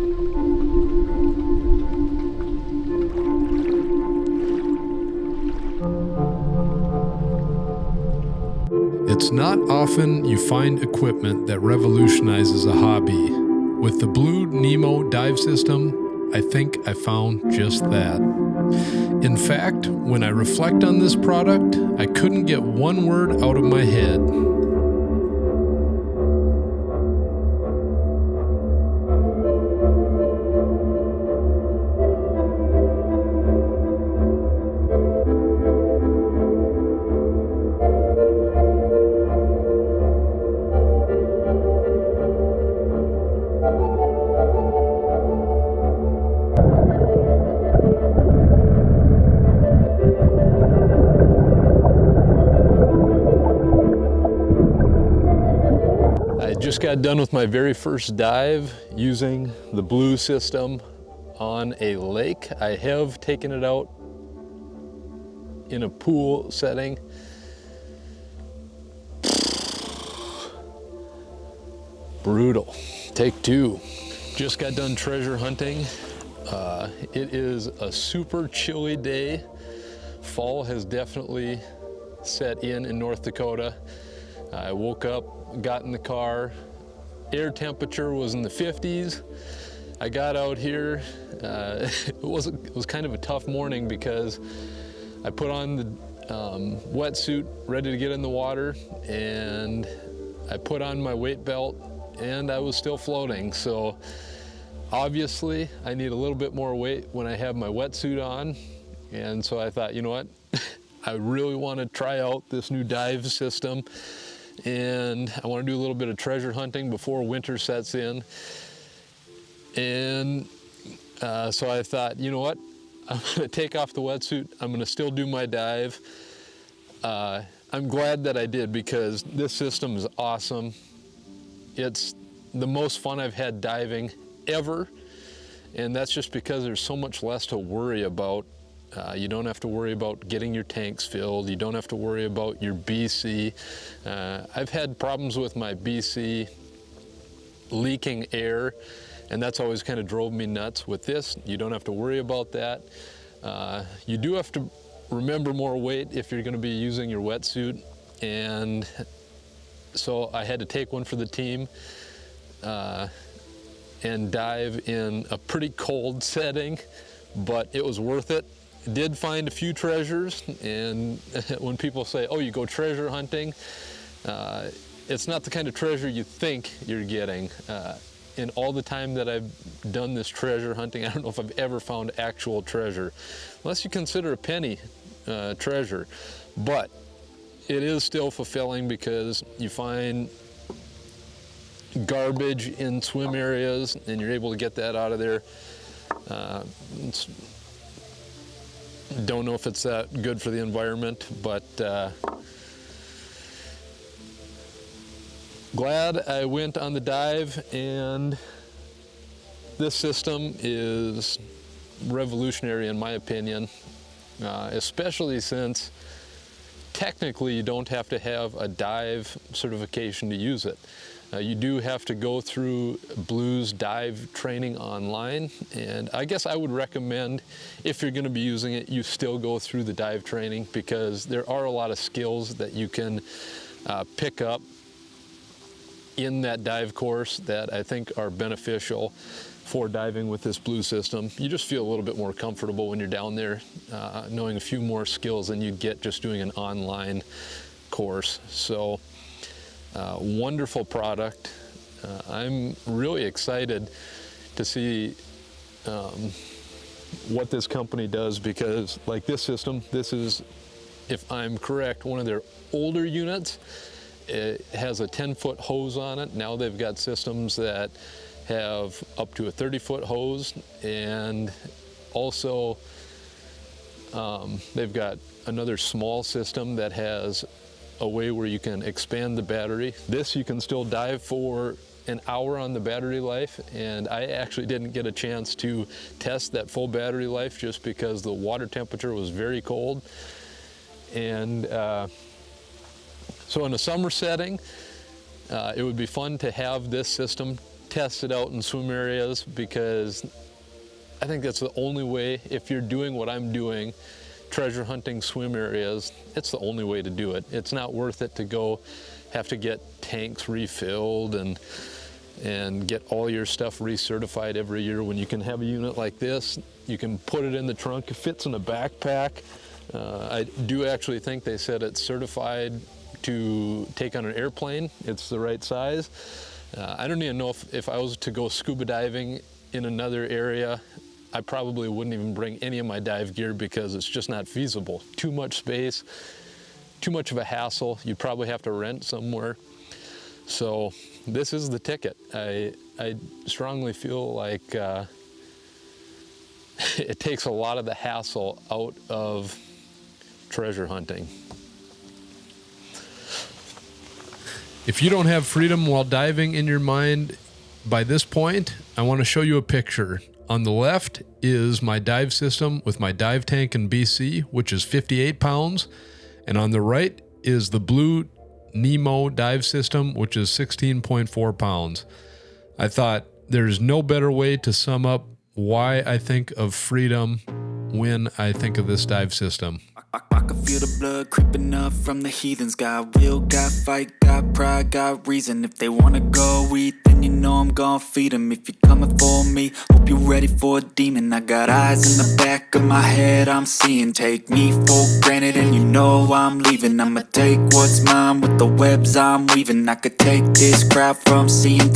It's not often you find equipment that revolutionizes a hobby. With the Blue Nemo dive system, I think I found just that. In fact, when I reflect on this product, I couldn't get one word out of my head. Just got done with my very first dive using the Blue system on a lake. I have taken it out in a pool setting. Brutal. Take two. Just got done treasure hunting. It is a super chilly day. Fall has definitely set in North Dakota. I woke up, got in the car, air temperature was in the 50s. I got out here, it was kind of a tough morning because I put on the wetsuit ready to get in the water, and I put on my weight belt and I was still floating. So obviously I need a little bit more weight when I have my wetsuit on. And so I thought, you know what, I really want to try out this new dive system. And I want to do a little bit of treasure hunting before winter sets in. And so I thought, you know what, I'm going to take off the wetsuit. I'm going to still do my dive. I'm glad that I did because this system is awesome. It's the most fun I've had diving ever. And that's just because there's so much less to worry about. You don't have to worry about getting your tanks filled. You don't have to worry about your BC. I've had problems with my BC leaking air, and that's always kind of drove me nuts. With this, you don't have to worry about that. You do have to remember more weight if you're going to be using your wetsuit, and so I had to take one for the team and dive in a pretty cold setting, but it was worth it. Did find a few treasures, and when people say, oh, you go treasure hunting, it's not the kind of treasure you think you're getting. In all the time that I've done this treasure hunting, I don't know if I've ever found actual treasure, unless you consider a penny treasure. But it is still fulfilling because you find garbage in swim areas and you're able to get that out of there. Don't know if it's that good for the environment, but glad I went on the dive, and this system is revolutionary in my opinion, especially since technically you don't have to have a dive certification to use it. You do have to go through Blue's dive training online, and I guess I would recommend, if you're going to be using it, you still go through the dive training, because there are a lot of skills that you can pick up in that dive course that I think are beneficial for diving with this Blue system. You just feel a little bit more comfortable when you're down there, knowing a few more skills than you'd get just doing an online course. So wonderful product. I'm really excited to see what this company does, because like this system, this is, if I'm correct, one of their older units. It has a 10-foot hose on it. Now they've got systems that have up to a 30-foot hose, and also they've got another small system that has a way where you can expand the battery. This you can still dive for an hour on the battery life, and I actually didn't get a chance to test that full battery life just because the water temperature was very cold. And so in a summer setting, it would be fun to have this system test it out in swim areas, because I think that's the only way, if you're doing what I'm doing, treasure hunting swim areas, it's the only way to do it. It's not worth it to go have to get tanks refilled and get all your stuff recertified every year, when you can have a unit like this. You can put it in the trunk, it fits in a backpack. I do actually think they said it's certified to take on an airplane. It's the right size. I don't even know if I was to go scuba diving in another area, I probably wouldn't even bring any of my dive gear, because it's just not feasible. Too much space, too much of a hassle. You'd probably have to rent somewhere. So this is the ticket. I strongly feel like it takes a lot of the hassle out of treasure hunting. If you don't have freedom while diving in your mind by this point, I want to show you a picture. On the left is my dive system with my dive tank in BC, which is 58 pounds. And on the right is the blue Nemo dive system, which is 16.4 pounds. I thought there's no better way to sum up why I think of freedom when I think of this dive system. I can feel the blood creeping up from the heathens. Got will, got fight, got pride, got reason. If they wanna go eat, then you know I'm gonna feed them. If you're coming for me, hope you're ready for a demon. I got eyes in the back of my head, I'm seeing. Take me for granted and you know I'm leaving. I'ma take what's mine with the webs I'm weaving. I could take this crowd from seeing